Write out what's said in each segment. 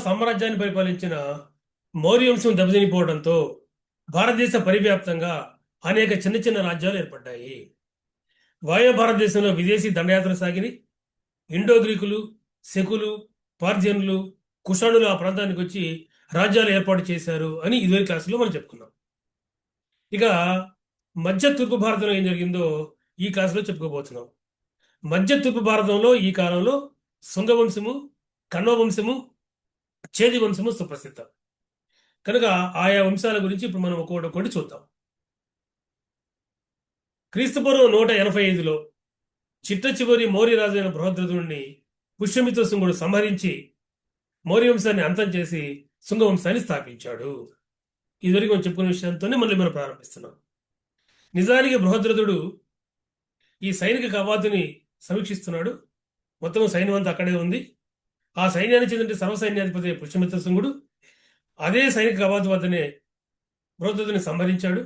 సామ్రాజ్యాన్ని పరిపాలించిన మౌర్య వంశం దెబ్బతినిపోవడంతో భారతదేశ పరివ్యాప్తంగా అనేక చిన్న చిన్న రాజ్యాలు ఏర్పడ్డాయి. వాయవ్య భారతదేశంలో విదేశీ దండయాత్ర సాగిని ఇండో గ్రీకులు, శకులు, పార్జియన్లు, కుషాణులు ఆ ప్రాంతానికి వచ్చి రాజ్యాలు ఏర్పాటు చేశారు అని ఇదివరకు క్లాసులో మనం చెప్పుకున్నాం. ఇక మధ్య తూర్పు భారతంలో ఏం జరిగిందో ఈ క్లాసులో చెప్పుకోబోతున్నాం. మధ్య తూర్పు భారతంలో ఈ కాలంలో శుంగవంశము, కణ్వ వంశము, చేది వంశము సుప్రసిద్ధం. కనుక ఆయా వంశాల గురించి ఇప్పుడు మనం ఒక్కొక్కటి చూద్దాం. క్రీస్తుపూర్వం 185లో చిట్ట చివరి మౌర్య రాజు అయిన బృహద్రథుడిని పుష్యమిత్ర శుంగుడు సంహరించి మౌర్య వంశాన్ని అంతం చేసి శుంగవంశాన్ని స్థాపించాడు. ఇదివరకు మనం చెప్పుకున్న విషయంతోనే మళ్ళీ మనం ప్రారంభిస్తున్నాం. నిజానికి బృహద్రథుడు ఈ సైనిక కవాతుని సమీక్షిస్తున్నాడు. మొత్తం సైన్యం అంతా అక్కడే ఉంది. ఆ సైన్యాన్ని చెందిన సర్వసైన్యాధిపతి పుష్యమిత్ర శుంగుడు అదే సైనిక కవాతు వద్దనే బృహద్రథుని సంహరించాడు.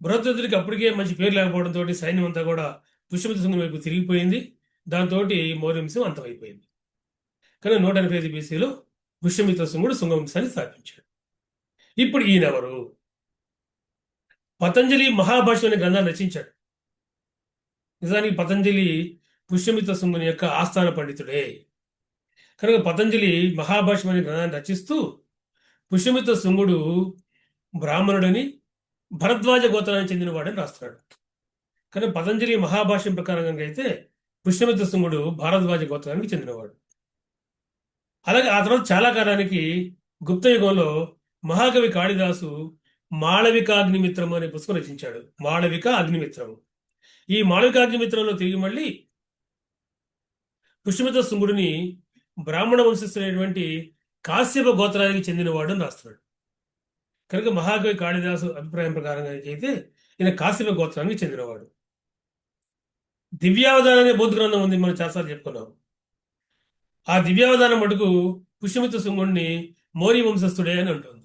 బృహద్రథుడికి అప్పటికే మంచి పేరు లేకపోవడంతో సైన్యం అంతా కూడా పుష్యమిత్ర శుంగుని వైపు తిరిగిపోయింది. దాంతో మౌర్యవంశం అంతమైపోయింది. కానీ 185 బీసీలో పుష్యమిత్ర శుంగుడు శుంగవంశాన్ని స్థాపించాడు. ఇప్పుడు ఈయనెవరు? పతంజలి మహాభాష్యం అనే గ్రంథాన్ని రచించాడు. నిజానికి పతంజలి పుష్యమిత్ర శుంగుని యొక్క ఆస్థాన పండితుడే. కనుక పతంజలి మహాభాష్యం అనే గ్రంథాన్ని రచిస్తూ పుష్యమిత్ర శుంగుడు బ్రాహ్మణుడని, భరద్వాజ గోత్రానికి చెందినవాడని రాస్తున్నాడు. కానీ పతంజలి మహాభాష్యం ప్రకారంగా అయితే పుష్యమిత్ర శుంగుడు భారద్వాజ గోత్రానికి చెందినవాడు. అలాగే ఆ తర్వాత చాలా కాలానికి గుప్త యుగంలో మహాకవి కాళిదాసు మాళవిక అగ్నిమిత్రము అనే పుస్తకం రచించాడు. మాళవిక అగ్నిమిత్రము. ఈ మాళవిక అగ్నిమిత్రంలో తిరిగి మళ్ళీ పుష్యమిత్ర శుంగుడిని బ్రాహ్మణ వంశస్థులైనటువంటి కాశ్యప గోత్రానికి చెందినవాడు అని రాస్తున్నాడు. కనుక మహాకవి కాళిదాసు అభిప్రాయం ప్రకారంగా అయితే ఈయన కాశ్యప గోత్రానికి చెందినవాడు. దివ్యావధానం అనే బౌద్ధ గ్రంథం ఉంది, మనం చాలాసార్లు చెప్పుకున్నాం. ఆ దివ్యావధానం మటుకు పుష్యమిత్ర శుంగుడిని మౌర్య వంశస్థుడే అని ఉంటుంది.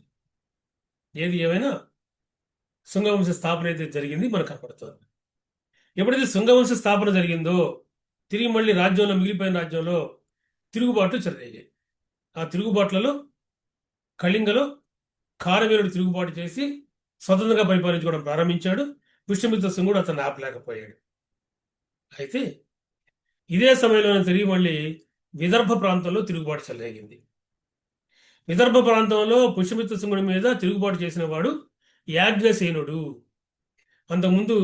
ఏది ఏమైనా శుంగవంశ స్థాపన అయితే జరిగింది మనకు కనపడుతుంది. ఎప్పుడైతే శుంగవంశ స్థాపన జరిగిందో తిరిగి మళ్ళీ రాజ్యంలో, మిగిలిపోయిన రాజ్యంలో తిరుగుబాట్లు చెలరేగాయి. ఆ తిరుగుబాట్లలో కళింగలో కారవీరుడు తిరుగుబాటు చేసి స్వతంత్రంగా పరిపాలించుకోవడం ప్రారంభించాడు. పుష్యమిత్ర శుంగుడు అతను ఆపలేకపోయాడు. అయితే ఇదే సమయంలో తిరిగి మళ్ళీ విదర్భ ప్రాంతంలో తిరుగుబాటు చెలరేగింది. విదర్భ ప్రాంతంలో పుష్యమిత్ర శుంగుడి మీద తిరుగుబాటు చేసిన వాడు యాజ్ఞసేనుడు. అంతకుముందు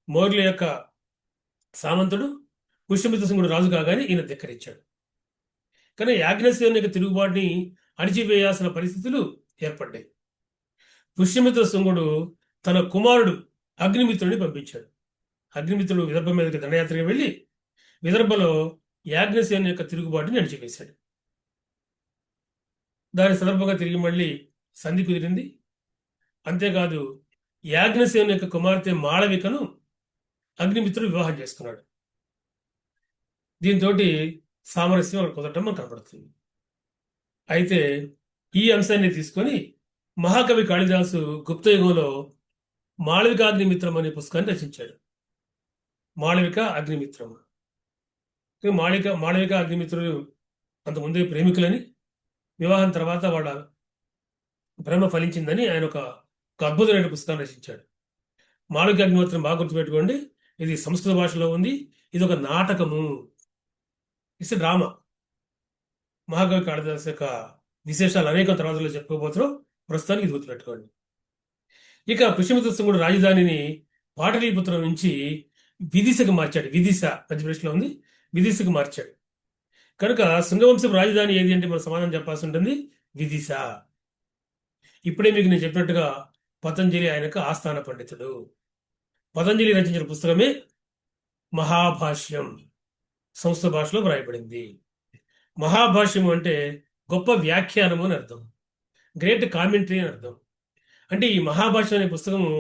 మౌర్యుల యొక్క సామంతుడు పుష్యమిత్ర శుంగుడు రాజు కాగానే ఈయన ధిక్కరించాడు. కానీ యాజ్ఞసేనుని యొక్క తిరుగుబాటుని అణిచివేయాల్సిన పరిస్థితులు ఏర్పడ్డాయి. పుష్యమిత్ర శుంగుడు తన కుమారుడు అగ్నిమిత్రుడిని పంపించాడు. అగ్నిమిత్రుడు విదర్భ మీదకి దండయాత్రకి వెళ్ళి విదర్భలో యాజ్ఞసేను యొక్క తిరుగుబాటుని అణిచివేశాడు. దాని సందర్భంగా తిరిగి మళ్ళీ సంధి కుదిరింది. అంతేకాదు యాజ్ఞసేను యొక్క కుమార్తె మాళవికను అగ్నిమిత్రుడు వివాహం చేసుకున్నాడు. దీంతో సామరస్యం కుదరటం మనకు కనపడుతుంది. అయితే ఈ అంశాన్ని తీసుకొని మహాకవి కాళిదాసు గుప్త యుగంలో మాళవిక అగ్నిమిత్రం అనే పుస్తకాన్ని రచించాడు. మాళవిక అగ్నిమిత్రం. మాళవిక అగ్నిమిత్రులు అంతకుముందే ప్రేమికులని, వివాహం తర్వాత వాళ్ళ ప్రేమ ఫలించిందని ఆయన ఒక అద్భుతమైన పుస్తకాన్ని రచించాడు. మాళవిక అగ్నిమిత్రం బాగా గుర్తుపెట్టుకోండి. ఇది సంస్కృత భాషలో ఉంది. ఇది ఒక నాటకము. It's drama. మహాకవి కాళిదాసు యొక్క విశేషాలు అనేక తర్వాతలో చెప్పుకోబోతున్నాం. ప్రస్తుతానికి ఇది గుర్తుపెట్టుకోండి. ఇక పుష్యమిత్ర శుంగుడు రాజధానిని పాటలీపుత్రం నుంచి విదిశకు మార్చాడు. విదిశ మధ్యప్రదేశ్లో ఉంది. విదిశకు మార్చాడు. కనుక శుంగవంశపు రాజధాని ఏది అంటే మనం సమాధానం చెప్పాల్సి ఉంటుంది, విదిశ. ఇప్పుడే మీకు నేను చెప్పినట్టుగా పతంజలి ఆయనకు ఆస్థాన పండితుడు. పతంజలి రచించిన పుస్తకమే మహాభాష్యం. సంస్కృత భాషలో వ్రాయబడింది. మహాభాష్యం అంటే గొప్ప వ్యాఖ్యానము అని అర్థం, గ్రేట్ కామెంటరీ అని అర్థం. అంటే ఈ మహాభాష్యం అనే పుస్తకము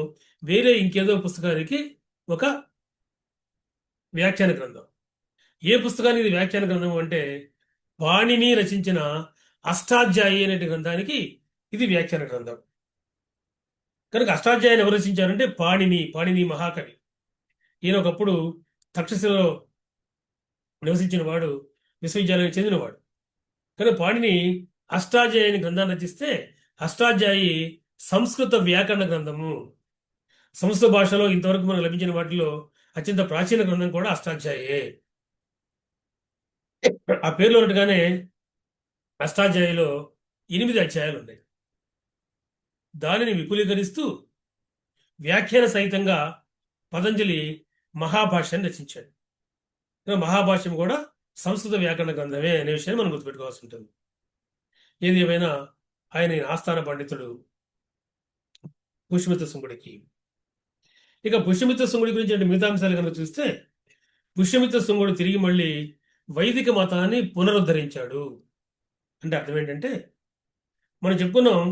వేరే ఇంకేదో పుస్తకానికి ఒక వ్యాఖ్యాన గ్రంథం. ఏ పుస్తకానికి ఇది వ్యాఖ్యాన గ్రంథం అంటే పాణిని రచించిన అష్టాధ్యాయి అనే గ్రంథానికి ఇది వ్యాఖ్యాన గ్రంథం. కనుక అష్టాధ్యాయాన్ని ఎవరు రచించారంటే పాణిని మహాకవి. ఈయన ఒకప్పుడు తక్షశిలలో నివసించిన వాడు, విశ్వవిద్యాలయానికి చెందినవాడు. కానీ పాణిని అష్టాధ్యాయి అనే గ్రంథాన్ని రచిస్తే అష్టాధ్యాయి సంస్కృత వ్యాకరణ గ్రంథము. సంస్కృత భాషలో ఇంతవరకు మనకు లభించిన వాటిలో అత్యంత ప్రాచీన గ్రంథం కూడా అష్టాధ్యాయే. ఆ పేర్లో ఉన్నట్టుగానే అష్టాధ్యాయిలో 8 అధ్యాయాలు ఉన్నాయి. దానిని విపులీకరిస్తూ వ్యాఖ్యాన సహితంగా పతంజలి మహాభాష్యాన్ని రచించాడు. మహాభాష్యం కూడా సంస్కృత వ్యాకరణ గ్రంథమే అనే విషయాన్ని మనం గుర్తుపెట్టుకోవాల్సి ఉంటుంది. ఏది ఏమైనా ఆయన ఆస్థాన పండితుడు పుష్యమిత్ర శృంగుడికి. ఇక పుష్యమిత్ర శృంగుడి గురించి అంటే మిగతా అంశాలు కనుక చూస్తే, పుష్యమిత్ర శృంగుడు తిరిగి మళ్ళీ వైదిక మతాన్ని పునరుద్ధరించాడు. అంటే అర్థం ఏంటంటే, మనం చెప్పుకున్నాం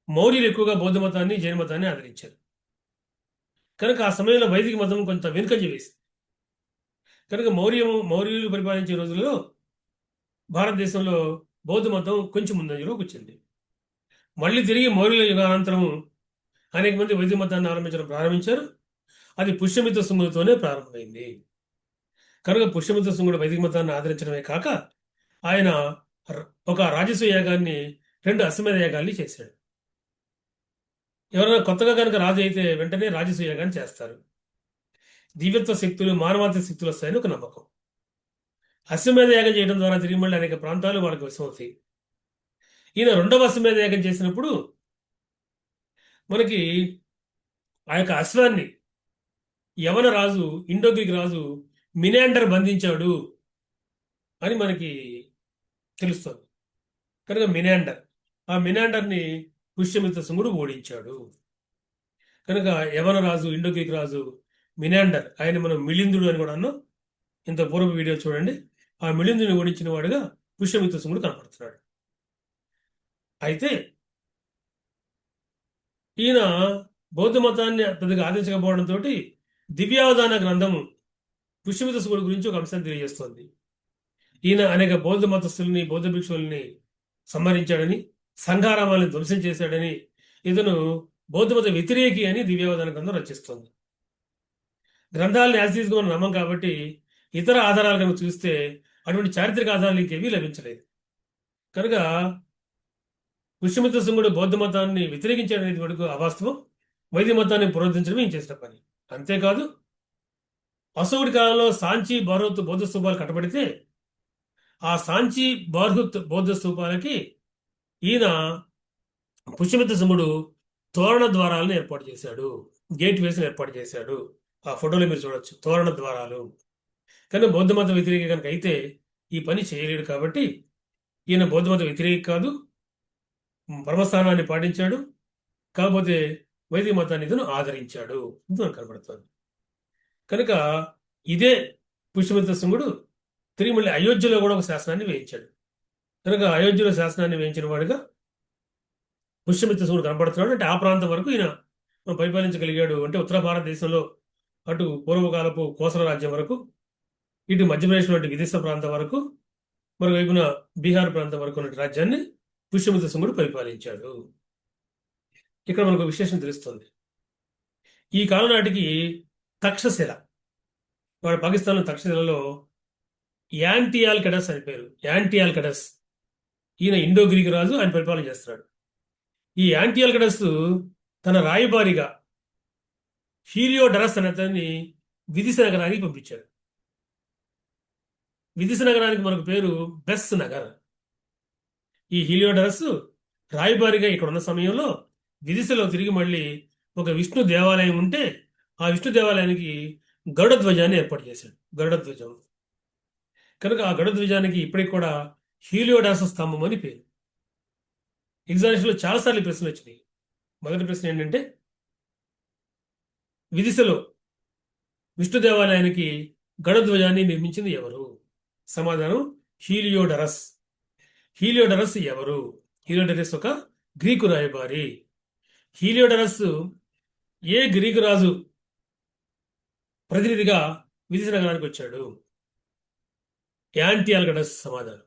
మౌర్యులు ఎక్కువగా బౌద్ధ మతాన్ని జైన మతాన్ని ఆదరించారు. కనుక ఆ సమయంలో వైదిక మతం కొంత వెనుకంజ వేసింది. కనుక మౌర్యులు పరిపాలించే రోజుల్లో భారతదేశంలో బౌద్ధ మతం కొంచెం ముందంజలోకి వచ్చింది. మళ్ళీ తిరిగి మౌర్యుల యుగానంతరం అనేక మంది వైదిక మతాన్ని ప్రారంభించారు. అది పుష్యమిత్ర శృంగుడితోనే ప్రారంభమైంది. కనుక పుష్యమిత్ర శృంగుడు వైదిక మతాన్ని ఆదరించడమే కాక ఆయన ఒక రాజసూయ యాగాన్ని 2 అశ్వమేధ యాగాల్ని చేశాడు. ఎవరైనా కొత్తగా కనుక రాజు అయితే వెంటనే రాజసూయ యాగాన్ని చేస్తారు. దివ్యత్వ శక్తులు, మానవాత్మ శక్తులు వస్తాయని ఒక నమ్మకం. అశ్వమేధ యాగం చేయడం ద్వారా తిరిగి మళ్ళీ అనేక ప్రాంతాలు వాళ్ళకి వశమవుతాయి. ఈయన 2వ అశ్వమేధ యాగం చేసినప్పుడు మనకి ఆ యొక్క అశ్వాన్ని యవన రాజు, ఇండోగ్రీక్ రాజు మినాండర్ బంధించాడు అని మనకి తెలుస్తుంది. కనుక ఆ మినాండర్ని పుష్యమిత్ర శృంగుడు ఓడించాడు. కనుక యవన రాజు, ఇండోగ్రీక్ రాజు మినాండర్, ఆయన మనం మిలిందుడు అని కూడా అన్నాం. ఇంత పూర్వ వీడియో చూడండి. ఆ మిలిందుని ఓడించిన వాడుగా పుష్యమిత్ర శృంగుడు కనపడుతున్నాడు. అయితే ఈయన బౌద్ధ మతాన్ని పెద్దగా ఆదరించకపోవడంతో దివ్యావధాన గ్రంథము పుష్యమిత్ర శృంగుడి గురించి ఒక అంశాన్ని తెలియజేస్తోంది. ఈయన అనేక బౌద్ధ మతస్థుల్ని, బౌద్ధ భిక్షువుల్ని సంహరించాడని, సంఘారామాలను ధ్వంసం చేశాడని, ఇతను బౌద్ధ మత వ్యతిరేకి అని దివ్యావధాన గ్రంథం రచిస్తోంది. గ్రంథాలను యాజిటీస్గా మనం నమ్మం కాబట్టి ఇతర ఆధారాలు కనుక చూస్తే అటువంటి చారిత్రక ఆధారాలు ఇంకేవీ లభించలేదు. కనుక పుష్యమిత్ర శృంగుడు బౌద్ధ మతాన్ని వ్యతిరేకించాడనేది వరకు అవాస్తవం. వైదిక మతాన్ని పునరుద్ధరించడమే ఏం చేసిన పని. అంతేకాదు, అశోకుడి కాలంలో సాంచి, బార్హుత్ బౌద్ధ స్తూపాలు కట్టబడితే ఆ సాంచి, బార్హుత్ బౌద్ధ స్తూపాలకి ఈయన పుష్యమిత్ర శృంగుడు తోరణ ద్వారాలను ఏర్పాటు చేశాడు, గేట్ వేస్ని ఏర్పాటు చేశాడు. ఆ ఫోటోలో మీరు చూడొచ్చు తోరణ ద్వారాలు. కానీ బౌద్ధ మత వ్యతిరేక కనుక అయితే ఈ పని చేయలేడు కాబట్టి ఈయన బౌద్ధ మత వ్యతిరేక కాదు, పరమస్థానాన్ని పాటించాడు. కాకపోతే వైదిక మతాన్ని ఇతను ఆదరించాడు మనకు కనబడుతుంది. కనుక ఇదే పుష్యమిత్ర శృంగుడు తిరిగి మళ్ళీ అయోధ్యలో కూడా ఒక శాసనాన్ని వేయించాడు. కనుక అయోధ్యలో శాసనాన్ని వేయించిన వాడుగా పుష్యమిత్ర శృంగుడు కనపడుతున్నాడు. అంటే ఆ ప్రాంతం వరకు ఈయన పరిపాలించగలిగాడు. అంటే ఉత్తర భారతదేశంలో అటు పూర్వకాలపు కోసల రాజ్యం వరకు, ఇటు మధ్యప్రదేశ్లో విదిశ ప్రాంతం వరకు, మరోవైపున బీహార్ ప్రాంతం వరకు ఉన్న రాజ్యాన్ని పుష్యమిత్ర శృంగుడు పరిపాలించాడు. ఇక్కడ మనకు విశేషం తెలుస్తుంది. ఈ కాలం నాటికి తక్షశిల, వాడు పాకిస్తాన్లో తక్షశిలలో యాంటియాల్కెడస్ అని పేరు. యాంటియాల్కెడస్ ఈయన ఇండో గ్రీక్ రాజు, ఆయన పరిపాలన చేస్తున్నాడు. ఈ యాంటియాల్కెడస్ తన రాయబారిగా హీలియోడరస్ అనే అతన్ని విదిశ నగరానికి పంపించాడు. విదిశ నగరానికి మనకు పేరు బెస్ నగర్. ఈ హీలియోడరస్ రాయబారిగా ఇక్కడ ఉన్న సమయంలో విదిశలో తిరిగి మళ్ళీ ఒక విష్ణు దేవాలయం ఉంటే ఆ విష్ణు దేవాలయానికి గరుడధ్వజాన్ని ఏర్పాటు చేశాడు. గరుడధ్వజం. కనుక ఆ గరుడధ్వజానికి ఇప్పటికి కూడా హీలియోడరస్ స్తంభం అని పేరు. ఎగ్జామినేషన్లో చాలాసార్లు ప్రశ్నలు వచ్చినాయి. మొదటి ప్రశ్న ఏంటంటే, విదిశలో విష్ణు దేవాలయానికి గరుడధ్వజాన్ని నిర్మించింది ఎవరు? సమాధానం హీలియోడరస్. హీలియోడరస్ ఎవరు? హీలియోడరస్ ఒక గ్రీకు రాయబారి. హీలియోడరస్ ఏ గ్రీకు రాజు ప్రతినిధిగా విదిశ నగరానికి వచ్చాడు? యాంటియాల్కెడస్ సమాధానం.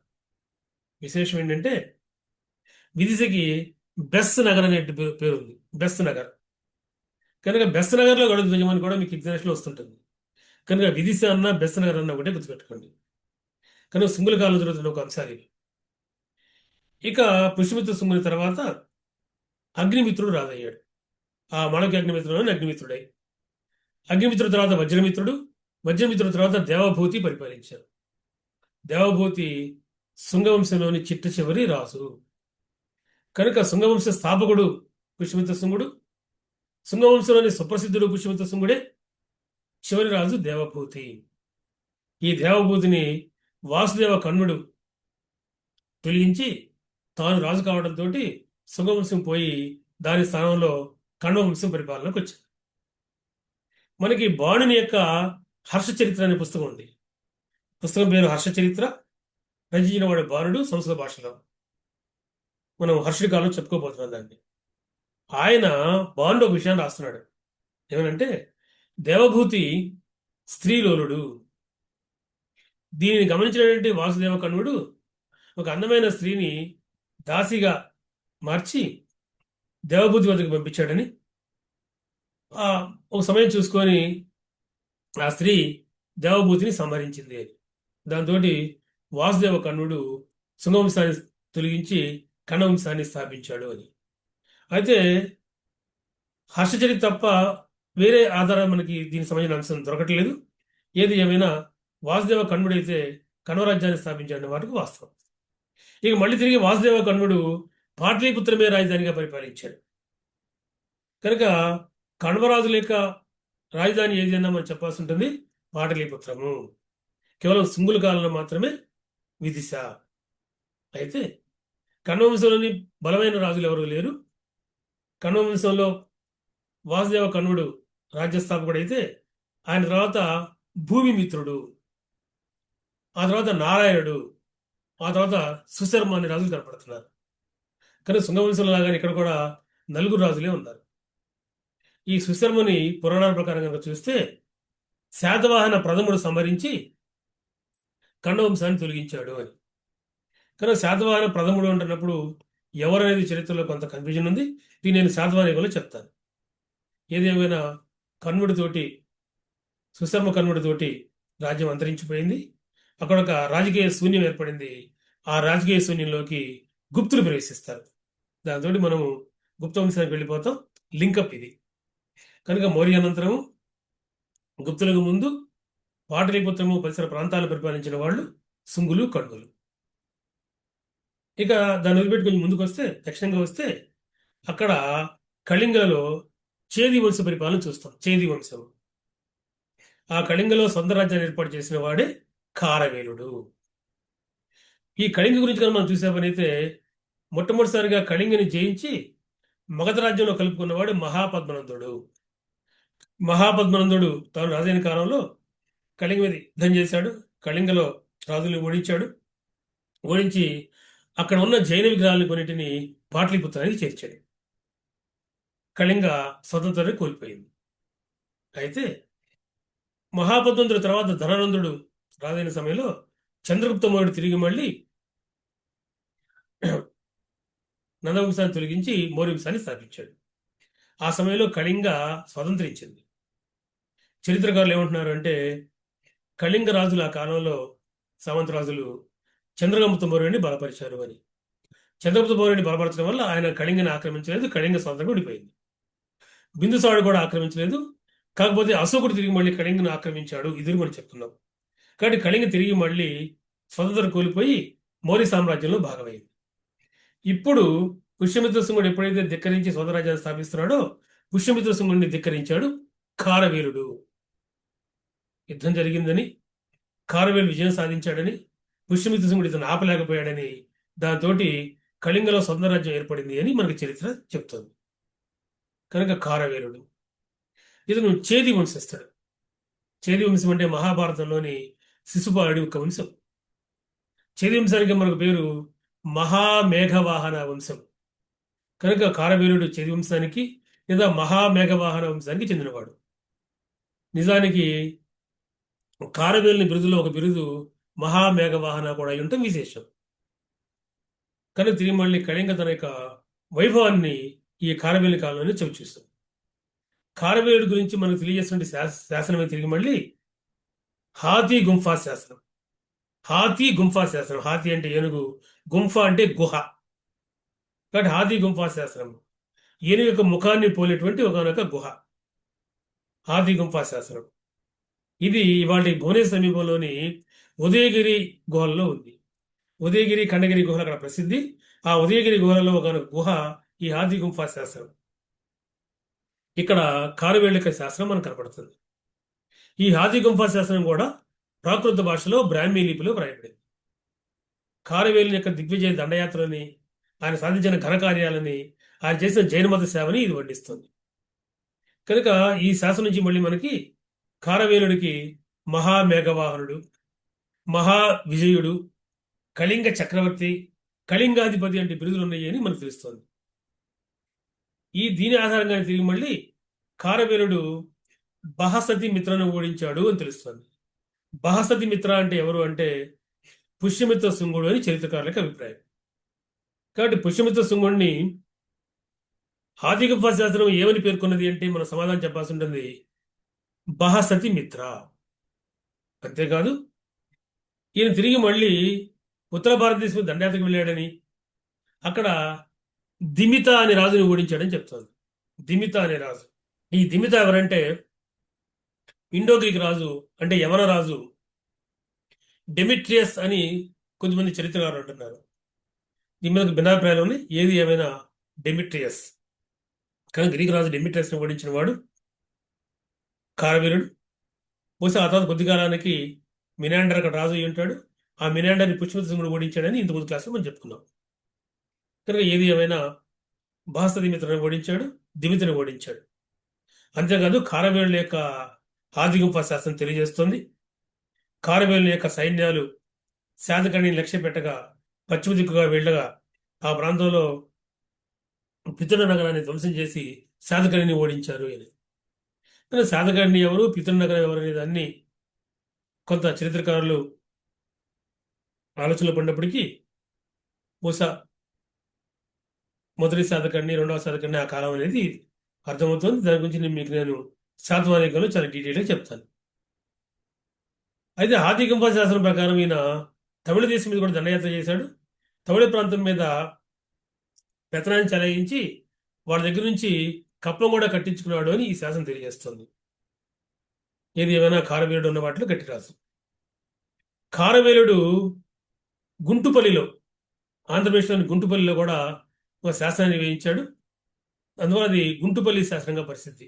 విశేషం ఏంటంటే, విదిశకి బెస్ నగర్ అనే పేరు ఉంది. బెస్ నగర్. కనుక బెస్ నగర్లో గరుడధ్వజం అని కూడా మీకు ఎగ్జామినేషన్లో వస్తుంటుంది. కనుక విదిశ అన్న బెస్ నగర్ అన్న ఒకటే గుర్తుపెట్టుకోండి. కనుక సింగుల కాలంలో జరుగుతున్న ఒక అంశాలు ఇవి. ఇక పుష్యమిత్ర శుంగుని తర్వాత అగ్నిమిత్రుడు రాజయ్యాడు. ఆ మనకి అగ్నిమిత్రుడు అగ్నిమిత్రుడై, అగ్నిమిత్రుడు తర్వాత వజ్రమిత్రుడు, వజ్రమిత్రుడు తర్వాత దేవభూతి పరిపాలించారు. దేవభూతి శుంగవంశంలోని చిట్ట చివరి రాజు. కనుక శుంగవంశ స్థాపకుడు పుష్యమిత్ర శుంగుడు, శుంగవంశంలోని సుప్రసిద్ధుడు పుష్యమిత్ర శుంగుడే చివరి రాజు దేవభూతి. ఈ దేవభూతిని వాసుదేవ కన్నుడు తొలగించి తాను రాజు కావడంతో శుంగవంశం పోయి దాని స్థానంలో కణ్వవంశం పరిపాలనకు వచ్చింది. మనకి బాణుని యొక్క హర్ష చరిత్ర అనే పుస్తకం ఉంది. పుస్తకం పేరు హర్ష చరిత్ర, రచించిన వాడు బాణుడు, సంస్కృత భాషలో. మనం హర్షుడి కాలం చెప్పుకోబోతున్నాం దాన్ని. ఆయన బాణుడు ఒక విషయాన్ని రాస్తున్నాడు. ఏమనంటే, దేవభూతి స్త్రీలోలుడు. దీనిని గమనించినటువంటి వాసుదేవ కన్నుడు ఒక అందమైన స్త్రీని దాసిగా మార్చి దేవభూతి వద్దకు పంపించాడని, ఒక సమయం చూసుకొని ఆ స్త్రీ దేవభూతిని సంహరించింది అని. దాంతో వాసుదేవ కన్నుడు శుంగవంశాన్ని తొలగించి కణవంశాన్ని స్థాపించాడు అని. అయితే హర్షచరిత్ర తప్ప వేరే ఆధారం మనకి దీనికి సంబంధించిన అంశం దొరకట్లేదు. ఏది ఏమైనా వాసుదేవ కన్నుడైతే కణవరాజ్యాన్ని స్థాపించాడనే వాటికి వాస్తవం. ఇక మళ్ళీ తిరిగి వాసుదేవ కన్నుడు పాటలీపుత్రమే రాజధానిగా పరిపాలించాడు. కనుక కణవరాజుల యొక్క రాజధాని ఏదైనా మనం చెప్పాల్సి ఉంటుంది పాటలీపుత్రము. కేవలం శుంగుల కాలంలో మాత్రమే విదిశ. అయితే కణవంశంలోని బలమైన రాజులు ఎవరు లేరు. కణవంశంలో వాసుదేవ కన్నుడు రాజ్యస్థాపకుడైతే ఆయన తర్వాత భూమిమిత్రుడు, ఆ తర్వాత నారాయణుడు, ఆ తర్వాత సుశర్మ అనే రాజులు కనపడుతున్నారు. కానీ శుంగవంశంలో లాగానే ఇక్కడ కూడా నలుగురు రాజులే ఉన్నారు. ఈ సుశర్మని పురాణాల ప్రకారం కనుక చూస్తే శాతవాహన ప్రథముడు సంహరించి కణవంశాన్ని తొలగించాడు అని. కానీ శాతవాహన ప్రథముడు అంటున్నప్పుడు ఎవరనేది చరిత్రలో కొంత కన్ఫ్యూజన్ ఉంది. ఇది నేను శాతవాహన యుగంలో చెప్తాను. ఏదేమైనా కన్నుడితోటి, సుశర్మ కన్నుడితోటి రాజ్యం అంతరించిపోయింది. అక్కడ ఒక రాజకీయ శూన్యం ఏర్పడింది. ఆ రాజకీయ శూన్యంలోకి గుప్తులు ప్రవేశిస్తారు. దాంతో మనము గుప్త వంశానికి వెళ్ళిపోతాం. లింకప్ ఇది. కనుక మౌర్య అనంతరము, గుప్తులకు ముందు పాటలీపుత్రము పరిసర ప్రాంతాలు పరిపాలించిన వాళ్ళు శుంగులు, కణ్వులు. ఇక దాన్ని వదిలిపెట్టి కొంచెం ముందుకు వస్తే, దక్షిణంగా వస్తే అక్కడ కళింగలో చేది వంశ పరిపాలన చూస్తాం. చేది వంశం. ఆ కళింగలో సొంత రాజ్యాన్ని ఏర్పాటు చేసిన వాడే ఖారవేలుడు. ఈ కళింగ గురించి కనుక మనం చూసే పనైతే మొట్టమొదటిసారిగా కళింగని జయించి మగధ రాజ్యంలో కలుపుకున్నవాడు మహాపద్మనందుడు. మహాపద్మనందుడు తాను రాజైన కాలంలో కళింగ మీద యుద్ధం చేశాడు. కళింగలో రాజుల్ని ఓడించాడు. ఓడించి అక్కడ ఉన్న జైన విగ్రహాలను కొన్నిటిని పాటలీపుత్రానికి చేర్చాడు. కళింగ స్వతంత్రాన్ని కోల్పోయింది. అయితే మహాపద్మంతుడి తర్వాత ధనానందుడు రాజైన సమయంలో చంద్రగుప్త మౌర్యుడు తిరిగి మళ్ళీ నందవంశాన్ని తొలగించి మౌర్య వంశాన్ని స్థాపించాడు. ఆ సమయంలో కళింగ స్వతంత్రించింది. చరిత్రకారులు ఏమంటున్నారు అంటే, కళింగ రాజులు ఆ కాలంలో సామంత రాజులు చంద్రగుప్త మౌర్యుడిని బలపరిచారు అని. చంద్రగుప్త మౌర్యుడిని బలపరచడం వల్ల ఆయన కళింగని ఆక్రమించలేదు. కళింగ స్వతంత్రంగా ఉండిపోయింది. బిందుసారుడు కూడా ఆక్రమించలేదు. కాకపోతే అశోకుడు తిరిగి మళ్ళీ కళింగను ఆక్రమించాడు. ఇది మనం చెప్తున్నాం. కాబట్టి కళింగ తిరిగి మళ్ళీ స్వతంత్రం కోల్పోయి మౌర్య సామ్రాజ్యంలో భాగమైంది. ఇప్పుడు పుష్యమిత్ర శుంగుడు ఎప్పుడైతే ధిక్కరించి స్వతంత్ర రాజ్యాన్ని స్థాపిస్తున్నాడో, పుష్యమిత్ర శుంగుడిని ధిక్కరించాడు ఖారవేలుడు. యుద్ధం జరిగిందని, ఖారవేలు విజయం సాధించాడని, పుష్యమిత్ర శుంగుడు ఇతను ఆపలేకపోయాడని, దాంతో కళింగలో స్వతంత్ర రాజ్యం ఏర్పడింది అని మనకి చరిత్ర చెప్తుంది. కనుక ఖారవేలుడు ఇతను చేది వంశస్థుడు. చేది వంశం అంటే మహాభారతంలోని శిశుపాలుడి ఒక వంశం. చేది వంశానికి మనకు పేరు మహామేఘవాహన వంశం. కనుక ఖారవేలుడు చేది వంశానికి లేదా మహామేఘవాహన వంశానికి చెందినవాడు. నిజానికి ఖారవేలుని బిరుదులో ఒక బిరుదు మహామేఘవాహన కూడా అయి ఉండటం విశేషం. కనుక తిరిగి మళ్ళీ కళింగ తన యొక్క వైభవాన్ని ఈ ఖారవేలు కాలంలోనే చవిచూస్తాం. ఖారవేలుడి గురించి మనకు తెలియజేసిన శాసనమే తిరిగి మళ్ళీ హాతీ గుంఫా శాసనం. హాతీ గుంఫా శాసనం. హాతీ అంటే ఏనుగు, గుంఫా అంటే గుహ. కాబట్టి ఆది గుంఫా శాసనం ఈయన యొక్క ముఖాన్ని పోలేటువంటి ఒకనొక గుహ ఆది గుంఫా శాసనం. ఇది ఇవాళ భువనేశ్వర్ సమీపంలోని ఉదయగిరి గుహల్లో ఉంది. ఉదయగిరి ఖండగిరి గుహలు అక్కడ ప్రసిద్ధి. ఆ ఉదయగిరి గుహలలో ఒక గుహ ఈ ఆది గుంఫా శాసనం. ఇక్కడ కారవేళిక శాసనం మనకు కనపడుతుంది. ఈ ఆది గుంఫా శాసనం కూడా ప్రాకృత భాషలో బ్రాహ్మీ లిపిలో వ్రాయబడింది. కారవేలు యొక్క దిగ్విజయ దండయాత్రని, ఆయన సాధించిన ఘనకార్యాలని, ఆయన చేసిన జైన మత సేవని ఇది వర్ణిస్తుంది. కనుక ఈ శాసనం నుంచి మళ్ళీ మనకి కారవేలుడికి మహామేఘవాహనుడు, మహా విజయుడు, కళింగ చక్రవర్తి, కళింగాధిపతి అంటే బిరుదులు ఉన్నాయి అని మనకు తెలుస్తుంది. దీని ఆధారంగా తిరిగి మళ్ళీ కారవేలుడు బహసతి మిత్రను ఓడించాడు అని తెలుస్తుంది. బహసతి మిత్ర అంటే ఎవరు అంటే పుష్యమిత్ర శృంగుడు అని చరిత్రకారులకు అభిప్రాయం. కాబట్టి పుష్యమిత్ర శృంగుడిని ఆదిగుంఫా శాస్త్రం ఏమని పేర్కొన్నది అంటే మనం సమాధానం చెప్పాల్సి ఉంటుంది, బహసతి మిత్ర. అంతేకాదు ఈయన తిరిగి మళ్ళీ ఉత్తర భారతదేశం దండయాత్రకు వెళ్ళాడని, అక్కడ దిమిత అనే రాజుని ఓడించాడని చెప్తోంది. దిమిత అనే రాజు. ఈ దిమిత ఎవరంటే ఇండో గ్రీక్ రాజు, అంటే యవన రాజు డెమిట్రియస్ అని కొంతమంది చరిత్రకారులు అంటున్నారు. దీని మీద భిన్నాభిప్రాయాలు ఉన్నాయి. ఏది ఏమైనా డెమిట్రియస్, కానీ గ్రీక్ రాజు డెమిట్రియస్ని ఓడించిన వాడు కారవీరుడు. బహుశా ఆ తర్వాత కొద్ది కాలానికి మినాండర్ అక్కడ రాజు అయి ఉంటాడు. ఆ మినాండర్ని పుష్యమిత్ర శృంగుడు ఓడించాడని ఇంతకుముందు క్లాసులో మనం చెప్పుకున్నాం. కనుక ఏది ఏమైనా బహస్త దిమిత్రని ఓడించాడు, దిమిత్రని ఓడించాడు. అంతేకాదు కారవేలుల యొక్క ఆదిగుంఫా శాస్త్రం తెలియజేస్తుంది. కారవేలుల యొక్క సైన్యాలు శాతకర్ణిని లక్ష్య పెట్టగా పశ్చిమ దిక్కుగా వెళ్ళగా ఆ ప్రాంతంలో పితృ నగరాన్ని ధ్వంసం చేసి శాతకర్ణిని ఓడించారు అని. శాతకర్ణి ఎవరు, పితృ నగరం ఎవరు అనేది అన్ని కొంత చరిత్రకారులు ఆలోచనలు పడినప్పటికీ బహుశా మొదటి శాతకర్ణి, రెండవ శాతకర్ణి ఆ కాలం అనేది అర్థమవుతుంది. దాని గురించి నేను శాతవాహనికంలో చాలా డీటెయిల్గా చెప్తాను. అయితే ఆదిగుంఫా శాస్త్రం ప్రకారం ఈయన తమిళ దేశం మీద కూడా దండయాత్ర చేశాడు. తమిళ ప్రాంతం మీద పెత్తనాన్ని చెలాయించి వాళ్ళ దగ్గర నుంచి కప్పం కూడా కట్టించుకున్నాడు అని ఈ శాసనం తెలియజేస్తుంది. ఏది ఏమైనా కారవేలుడు ఉన్న వాటిలో గట్టి రాజు. కారవేలుడు గుంటుపల్లిలో, ఆంధ్రప్రదేశ్లోని గుంటుపల్లిలో కూడా ఒక శాసనాన్ని వేయించాడు. అందువల్ల అది గుంటుపల్లి శాస్త్రంగా పరిస్థితి.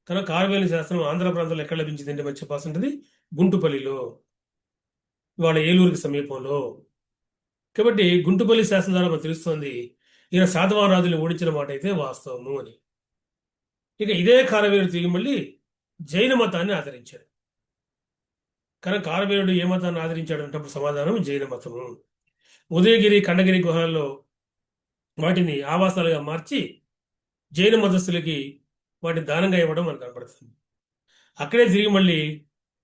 కనుక కారవేలు శాస్త్రం ఆంధ్ర ప్రాంతంలో ఎక్కడ లభించిందంటే మంచి చెప్పాల్సి ఉంటుంది, గుంటుపల్లిలో, వాళ్ళ ఏలూరుకి సమీపంలో. కాబట్టి గుంటుపల్లి శాసనం ద్వారా మనకు తెలుస్తోంది ఈయన శాతవాహన రాజుని ఓడించిన మాట అయితే వాస్తవము అని. ఇక ఇదే కారవేలుడు తిరిగి మళ్ళీ జైన మతాన్ని ఆదరించాడు. కనుక కారవేలుడు ఏ మతాన్ని ఆదరించాడు అంటే సమాధానం జైన మతము. ఉదయగిరి ఖండగిరి గుహల్లో వాటిని ఆవాసాలుగా మార్చి జైన మతస్థులకి వాటిని దానంగా ఇవ్వడం మనకు కనపడుతుంది. అక్కడే తిరిగి మళ్ళీ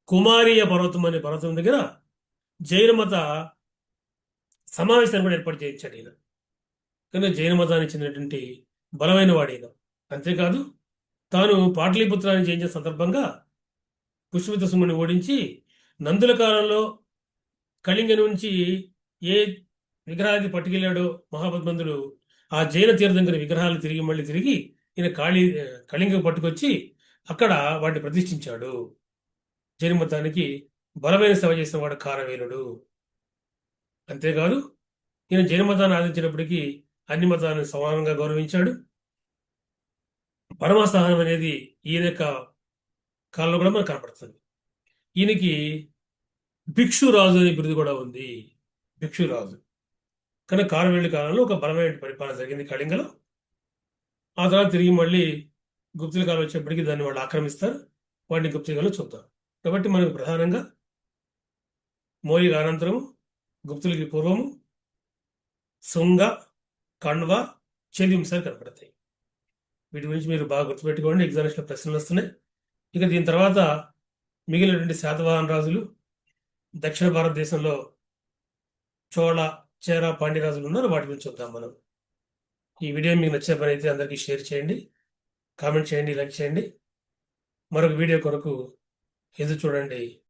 కుమారీయ పర్వతం అనే పర్వతం దగ్గర జైన మత సమావేశాన్ని కూడా ఏర్పాటు చేయించాడు ఈయన. కనుక జైన మతానికి చెందినటువంటి బలమైన వాడైన. అంతేకాదు తాను పాటలీపుత్రాన్ని జయించిన సందర్భంగా పుష్యమిత్ర శృంగుని ఓడించి నందుల కాలంలో కళింగ నుంచి ఏ విగ్రహాన్ని పట్టుకెళ్ళాడో మహాపద్మంతుడు, ఆ జైన తీర్థంకర విగ్రహాలు తిరిగి ఈయన కళింగ పట్టుకొచ్చి అక్కడ వాటిని ప్రతిష్ఠించాడు. జైన మతానికి బలమైన సేవ చేసిన వాడు కారవేలుడు. అంతేకాదు ఈయన జైన మతాన్ని ఆదరించినప్పటికీ అన్ని మతాలను సమానంగా గౌరవించాడు. పరమసహనం అనేది ఈయన యొక్క కాలంలో కూడా మనకు కనపడుతుంది. ఈయనకి భిక్షురాజు అనే బిరుదు కూడా ఉంది, భిక్షురాజు. కానీ కారవేలు కాలంలో ఒక బలమైన పరిపాలన జరిగింది కళింగలో. ఆ తర్వాత తిరిగి మళ్ళీ గుప్తుల కాలం వచ్చేప్పటికీ దాన్ని వాళ్ళు ఆక్రమిస్తారు. వాటిని గుప్తులలో చూద్దాం. కాబట్టి మనకు ప్రధానంగా మౌర్యుల అనంతరము, గుప్తులకి పూర్వము, శుంగ, కణ్వ, చంద్రవంశాలు కనపడతాయి. వీటి గురించి మీరు బాగా గుర్తుపెట్టుకోండి, ఎగ్జామినేషన్లో ప్రశ్నలు వస్తున్నాయి. ఇక దీని తర్వాత మిగిలినటువంటి శాతవాహన రాజులు, దక్షిణ భారతదేశంలో చోళ, చేర, పాండ్య రాజులు ఉన్నారు. వాటి గురించి చూద్దాం మనం. ఈ వీడియో మీకు నచ్చే పని అయితే అందరికీ షేర్ చేయండి, కామెంట్ చేయండి, లైక్ చేయండి. మరొక వీడియో కొరకు ఎదురు చూడండి.